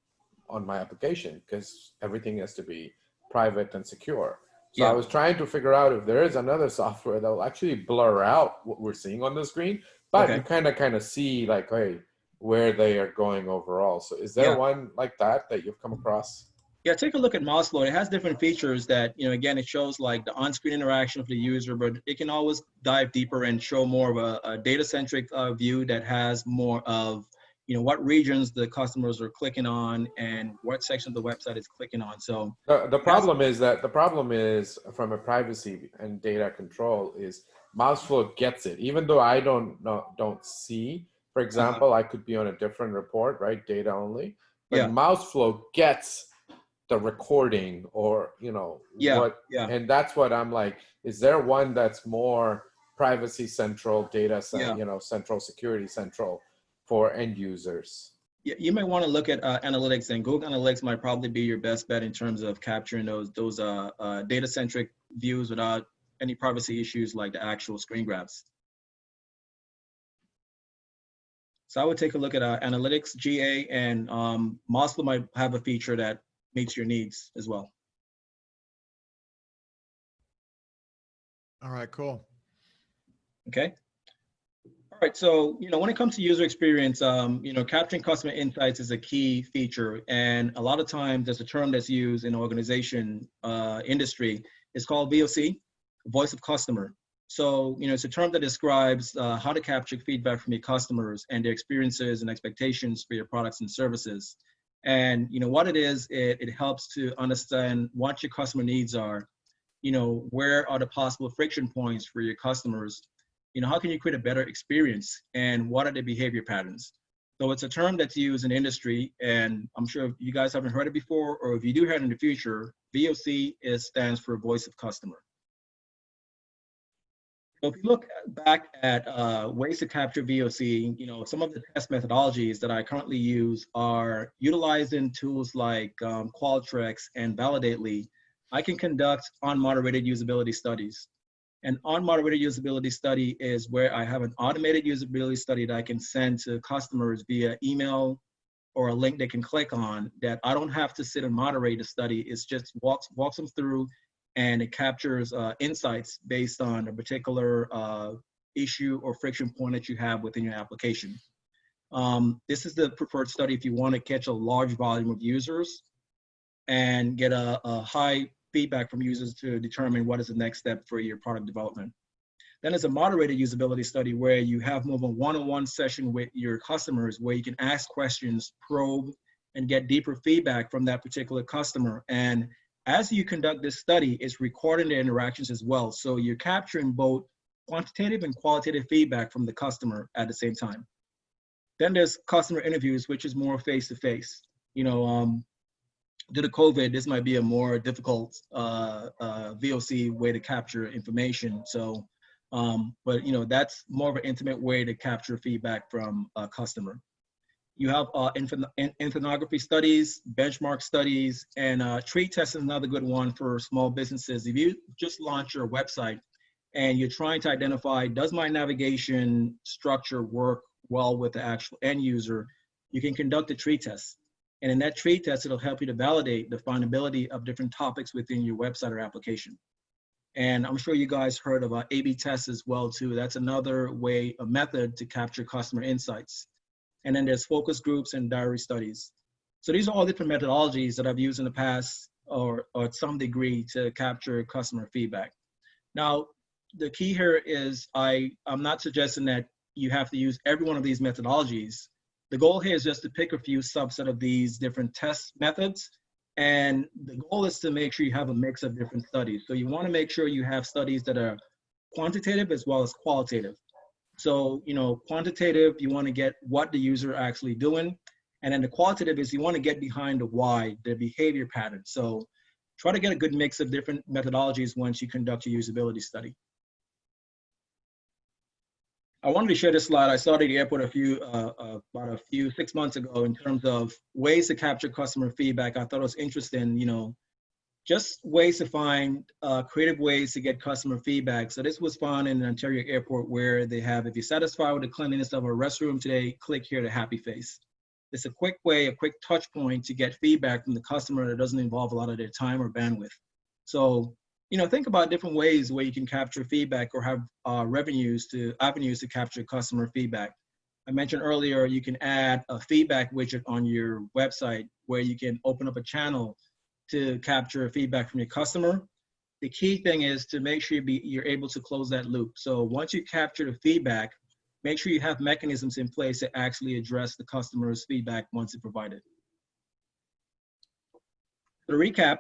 application because everything has to be private and secure. So I was trying to figure out if there is another software that will actually blur out what we're seeing on the screen, but you kind of see, like, hey, where they are going overall. So is there one like that you've come across? Yeah, take a look at MouseFlow. It has different features that, again, it shows like the on-screen interaction of the user, but it can always dive deeper and show more of a data-centric view that has more of, what regions the customers are clicking on and what section of the website is clicking on. So the problem is from a privacy and data control is MouseFlow gets it, even though I don't see. For example, I could be on a different report, right? Data only, but MouseFlow gets the recording or and that's what I'm like, is there one that's more privacy central, data central, security central for end users? You may want to look at analytics, and Google Analytics might probably be your best bet in terms of capturing those data centric views without any privacy issues like the actual screen grabs. So I would take a look at Analytics GA, and MouseFlow might have a feature that meets your needs as well. All right, cool. Okay. All right, so, when it comes to user experience, capturing customer insights is a key feature. And a lot of times there's a term that's used in organization industry. It's called VOC, voice of customer. So, it's a term that describes how to capture feedback from your customers and their experiences and expectations for your products and services. And what it is, it helps to understand what your customer needs are, where are the possible friction points for your customers, how can you create a better experience, and what are the behavior patterns. So it's a term that's used in industry, and I'm sure if you guys haven't heard it before, or if you do hear it in the future, VOC stands for voice of customer. So if you look back at ways to capture VOC, some of the test methodologies that I currently use are utilizing tools like Qualtrics and Validately. I can conduct unmoderated usability studies. An unmoderated usability study is where I have an automated usability study that I can send to customers via email or a link they can click on, that I don't have to sit and moderate the study. It's just walks them through, and it captures insights based on a particular issue or friction point that you have within your application. This is the preferred study if you want to catch a large volume of users and get a high feedback from users to determine what is the next step for your product development. Then there's a moderated usability study where you have more of a one-on-one session with your customers where you can ask questions, probe, and get deeper feedback from that particular customer. And as you conduct this study, it's recording the interactions as well. So you're capturing both quantitative and qualitative feedback from the customer at the same time. Then there's customer interviews, which is more face-to-face. Due to COVID, this might be a more difficult VOC way to capture information. So, but that's more of an intimate way to capture feedback from a customer. You have ethnography studies, benchmark studies, and tree test is another good one for small businesses. If you just launch your website and you're trying to identify, does my navigation structure work well with the actual end user, you can conduct a tree test. And in that trade test, it'll help you to validate the findability of different topics within your website or application. And I'm sure you guys heard about A/B tests as well too. That's another way, a method to capture customer insights. And then there's focus groups and diary studies. So these are all different methodologies that I've used in the past or to some degree to capture customer feedback. Now, the key here is I'm not suggesting that you have to use every one of these methodologies. The goal here is just to pick a few subset of these different test methods. And the goal is to make sure you have a mix of different studies. So you want to make sure you have studies that are quantitative as well as qualitative. So, quantitative, you want to get what the user actually doing. And then the qualitative is you want to get behind the why, the behavior pattern. So try to get a good mix of different methodologies once you conduct your usability study. I wanted to share this slide. I saw it at the airport about 6 months ago in terms of ways to capture customer feedback. I thought it was interesting, just ways to find creative ways to get customer feedback. So this was found in the Ontario airport where they have, if you're satisfied with the cleanliness of a restroom today, click here to happy face. It's a quick way, a quick touch point to get feedback from the customer that doesn't involve a lot of their time or bandwidth. So, think about different ways where you can capture feedback or have avenues to capture customer feedback. I mentioned earlier, you can add a feedback widget on your website where you can open up a channel to capture feedback from your customer. The key thing is to make sure you're able to close that loop. So once you capture the feedback, make sure you have mechanisms in place to actually address the customer's feedback once it's provided. To recap,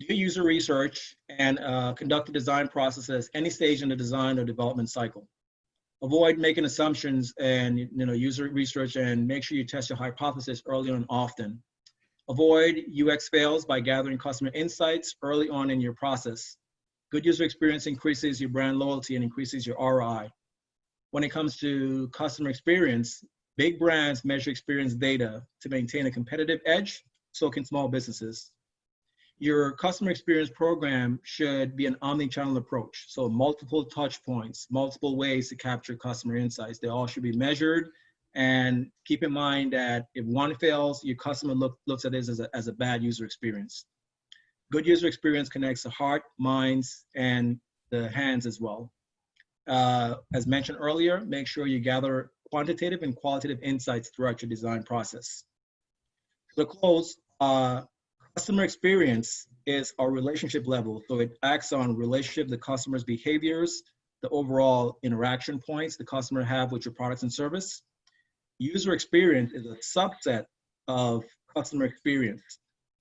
do user research and conduct the design process at any stage in the design or development cycle. Avoid making assumptions and user research, and make sure you test your hypothesis early on often. Avoid UX fails by gathering customer insights early on in your process. Good user experience increases your brand loyalty and increases your ROI. When it comes to customer experience, big brands measure experience data to maintain a competitive edge, so can small businesses. Your customer experience program should be an omni-channel approach. So multiple touch points, multiple ways to capture customer insights. They all should be measured. And keep in mind that if one fails, your customer looks at this as a bad user experience. Good user experience connects the heart, minds, and the hands as well. As mentioned earlier, make sure you gather quantitative and qualitative insights throughout your design process. To close, customer experience is our relationship level. So it acts on relationship, the customer's behaviors, the overall interaction points the customer have with your products and service. User experience is a subset of customer experience.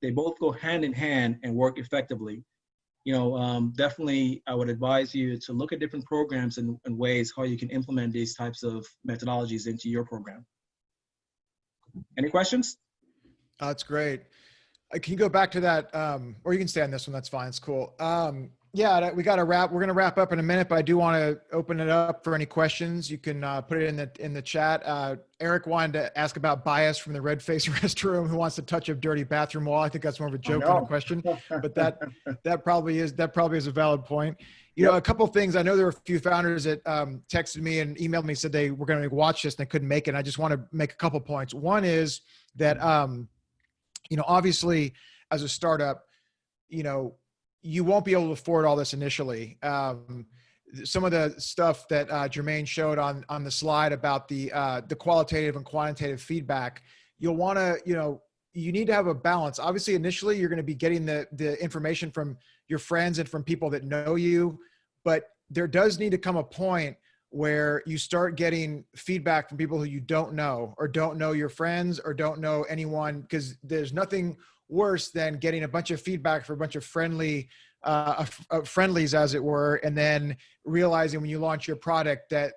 They both go hand in hand and work effectively. Definitely I would advise you to look at different programs and ways how you can implement these types of methodologies into your program. Any questions? That's great. Can you go back to that, or you can stay on this one, that's fine, it's cool. Yeah, we got to wrap. We're going to wrap up in a minute, but I do want to open it up for any questions. You can put it in the chat. Eric wanted to ask about bias from the red face restroom. Who wants to touch a dirty bathroom wall? I think that's more of a joke than a question, but that probably is a valid point. You know, a couple of things. I know there were a few founders that texted me and emailed me, said they were going to watch this and they couldn't make it. And I just want to make a couple points. One is that obviously as a startup, you won't be able to afford all this initially. Some of the stuff that Jermaine showed on the slide about the qualitative and quantitative feedback, you'll want to, you need to have a balance. Obviously, initially, you're going to be getting the information from your friends and from people that know you, but there does need to come a point where you start getting feedback from people who you don't know or don't know your friends or don't know anyone, because there's nothing worse than getting a bunch of feedback for a bunch of friendlies, as it were, and then realizing when you launch your product that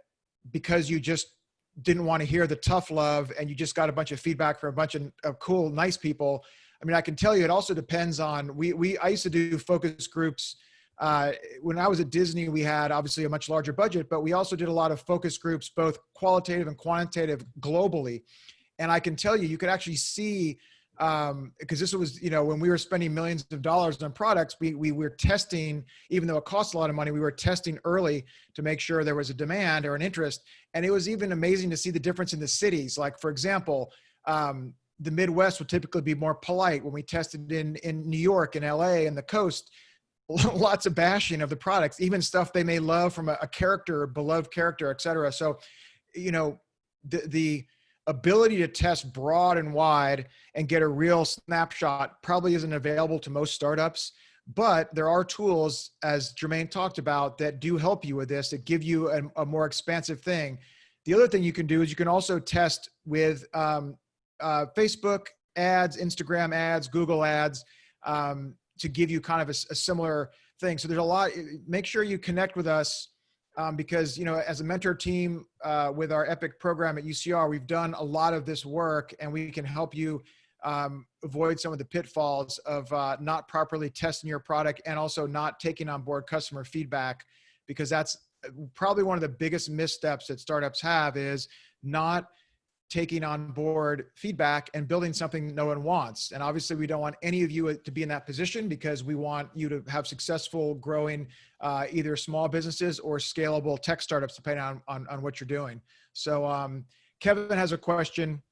because you just didn't want to hear the tough love and you just got a bunch of feedback from a bunch of cool, nice people. I mean, I can tell you, it also depends on, I used to do focus groups. When I was at Disney, we had obviously a much larger budget, but we also did a lot of focus groups, both qualitative and quantitative globally. And I can tell you, you could actually see, because this was, when we were spending millions of dollars on products, we were testing, even though it cost a lot of money, we were testing early to make sure there was a demand or an interest. And it was even amazing to see the difference in the cities. Like, for example, the Midwest would typically be more polite. When we tested in New York and LA and the coast, lots of bashing of the products, even stuff they may love from a character, beloved character, et cetera. So, you know, the ability to test broad and wide and get a real snapshot probably isn't available to most startups, but there are tools, as Jermaine talked about, that do help you with this, that give you a more expansive thing. The other thing you can do is you can also test with Facebook ads, Instagram ads, Google ads, to give you kind of a similar thing. So there's a lot. Make sure you connect with us, because, you know, as a mentor team with our EPIC program at UCR, we've done a lot of this work, and we can help you avoid some of the pitfalls of not properly testing your product and also not taking on board customer feedback, because that's probably one of the biggest missteps that startups have, is not taking on board feedback and building something no one wants. And obviously we don't want any of you to be in that position, because we want you to have successful growing either small businesses or scalable tech startups, depending on what you're doing. So Kevin has a question.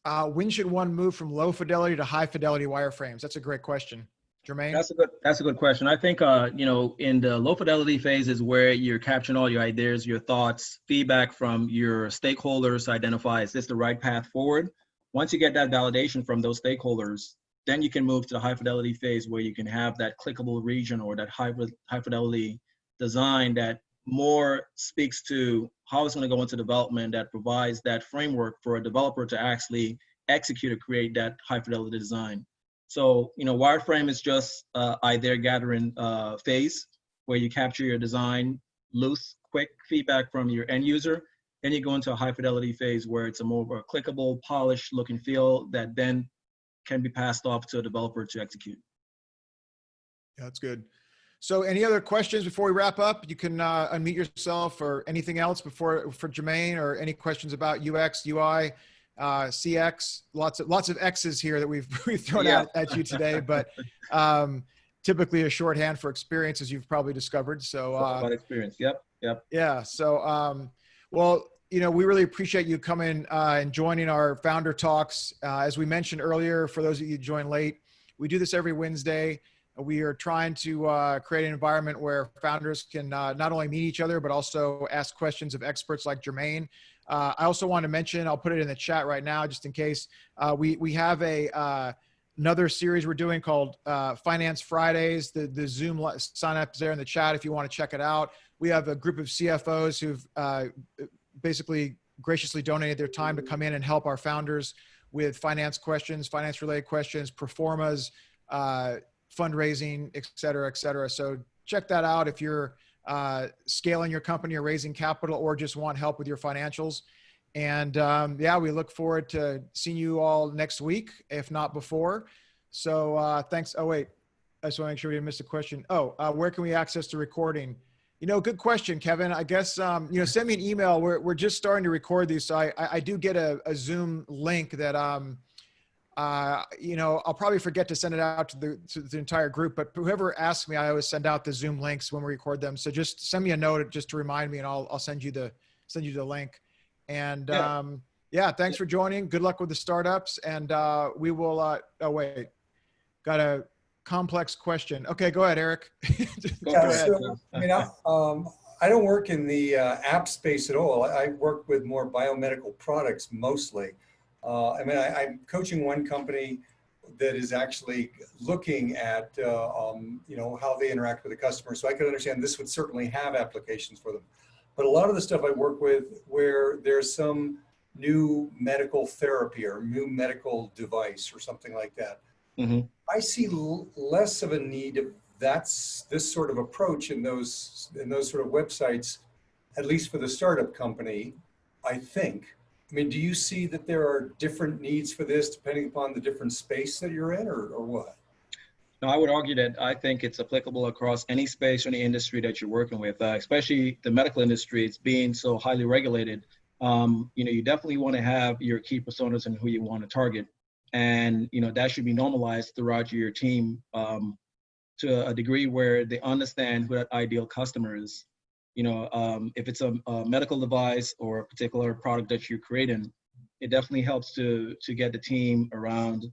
When should one move from low fidelity to high fidelity wireframes? That's a great question. Jermaine? That's a good question. I think, you know, in the low fidelity phase is where you're capturing all your ideas, your thoughts, feedback from your stakeholders to identify, is this the right path forward? Once you get that validation from those stakeholders, then you can move to the high fidelity phase, where you can have that clickable region or that high fidelity design that more speaks to how it's going to go into development, that provides that framework for a developer to actually execute or create that high fidelity design. So, you know, wireframe is just idea gathering phase, where you capture your design, loose, quick feedback from your end user. Then you go into a high fidelity phase, where it's a more clickable, polished look and feel that then can be passed off to a developer to execute. Yeah, that's good. So any other questions before we wrap up? You can unmute yourself, or anything else for Jermaine, or any questions about UX, UI, CX. Lots of X's here that we've thrown out at you today, but typically a shorthand for experience, as you've probably discovered. So about experience. Yep. Yeah. So well, you know, we really appreciate you coming and joining our founder talks. As we mentioned earlier, for those of you who joined late, we do this every Wednesday. We are trying to create an environment where founders can not only meet each other, but also ask questions of experts like Jermaine. I also want to mention, I'll put it in the chat right now, just in case, we have another series we're doing called Finance Fridays. The Zoom sign up is there in the chat if you want to check it out. We have a group of CFOs who've basically graciously donated their time to come in and help our founders with finance questions, finance related questions, performas, fundraising, et cetera, et cetera. So check that out if you're scaling your company or raising capital, or just want help with your financials. And yeah, we look forward to seeing you all next week, if not before. So thanks. Oh, wait, I just want to make sure we didn't miss a question. Oh, where can we access the recording? You know, good question, Kevin. I guess, you know, send me an email. We're just starting to record these. So I do get a Zoom link that, you know, I'll probably forget to send it out to the entire group, but whoever asks me, I always send out the Zoom links when we record them. So just send me a note just to remind me, and I'll send you the link. And yeah, thanks for joining. Good luck with the startups. And we will, oh wait, got a complex question. Okay, go ahead, Eric. Go ahead. So, I mean, I don't work in the app space at all. I work with more biomedical products mostly. I mean, I'm coaching one company that is actually looking at, you know, how they interact with the customer. So I can understand this would certainly have applications for them. But a lot of the stuff I work with, where there's some new medical therapy or new medical device or something like that, I see less of a need of this sort of approach in those sort of websites, at least for the startup company, I think. I mean, do you see that there are different needs for this depending upon the different space that you're in, or what? No, I would argue that I think it's applicable across any space or any industry that you're working with, especially the medical industry. It's being so highly regulated. You know, you definitely want to have your key personas and who you want to target. And, you know, that should be normalized throughout your team to a degree where they understand who that ideal customer is. You know, if it's a medical device or a particular product that you're creating, it definitely helps to get the team around,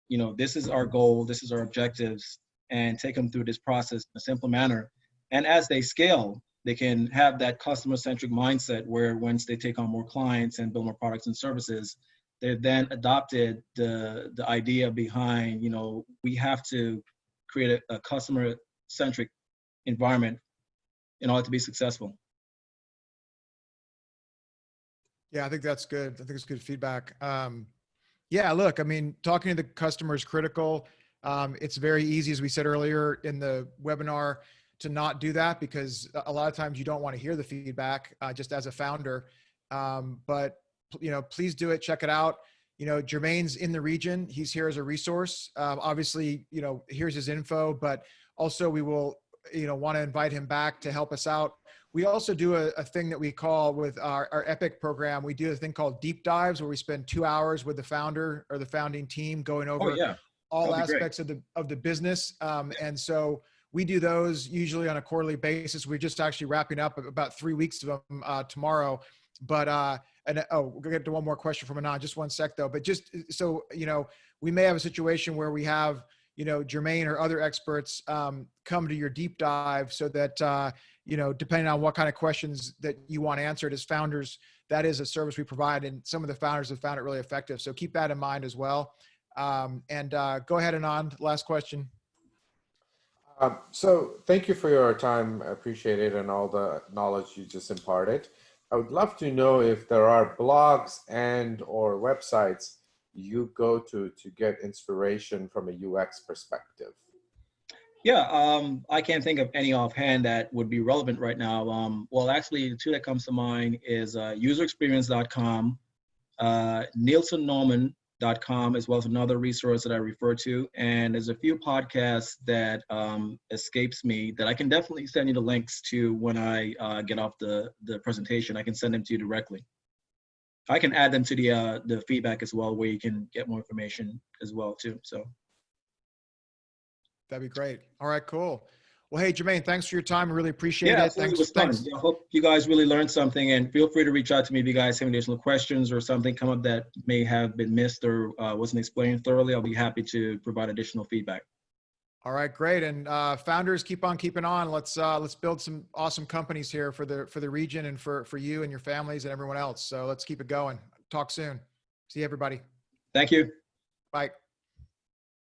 you know, this is our goal, this is our objectives, and take them through this process in a simple manner. And as they scale, they can have that customer-centric mindset where once they take on more clients and build more products and services, they've then adopted the idea behind, you know, we have to create a customer-centric environment in order to be successful. Yeah, I think that's good. I think it's good feedback. Yeah, look, I mean, talking to the customer is critical. It's very easy, as we said earlier in the webinar, to not do that because a lot of times you don't want to hear the feedback just as a founder. But, you know, please do it. Check it out. You know, Jermaine's in the region. He's here as a resource. Obviously, you know, here's his info, but also we will, you know, want to invite him back to help us out. We also do a thing that we call with our Epic program. We do a thing called deep dives where we spend 2 hours with the founder or the founding team going over all aspects of the business. And so we do those usually on a quarterly basis. We're just actually wrapping up about 3 weeks of them tomorrow. But, we'll get to one more question from Anand, just one sec though. But just so, you know, we may have a situation where we have, you know, Jermaine or other experts come to your deep dive so that, you know, depending on what kind of questions that you want answered as founders, that is a service we provide. And some of the founders have found it really effective. So keep that in mind as well. Go ahead, Anand, last question. So thank you for your time. I appreciate it and all the knowledge you just imparted. I would love to know if there are blogs and or websites you go to get inspiration from a UX perspective. Yeah, I can't think of any offhand that would be relevant right now. Well, actually, the two that comes to mind is userexperience.com, nielsennorman.com, as well as another resource that I refer to. And there's a few podcasts that escapes me that I can definitely send you the links to when I get off the presentation. I can send them to you directly. I can add them to the feedback as well, where you can get more information as well too. So that'd be great. All right, cool. Well, hey, Jermaine, thanks for your time. I really appreciate it. Thanks. It was fun. I hope you guys really learned something, and feel free to reach out to me if you guys have additional questions or something come up that may have been missed or wasn't explained thoroughly. I'll be happy to provide additional feedback. All right, great. And founders, keep on keeping on. Let's build some awesome companies here for the region and for you and your families and everyone else. So let's keep it going. Talk soon. See everybody. Thank you. Bye.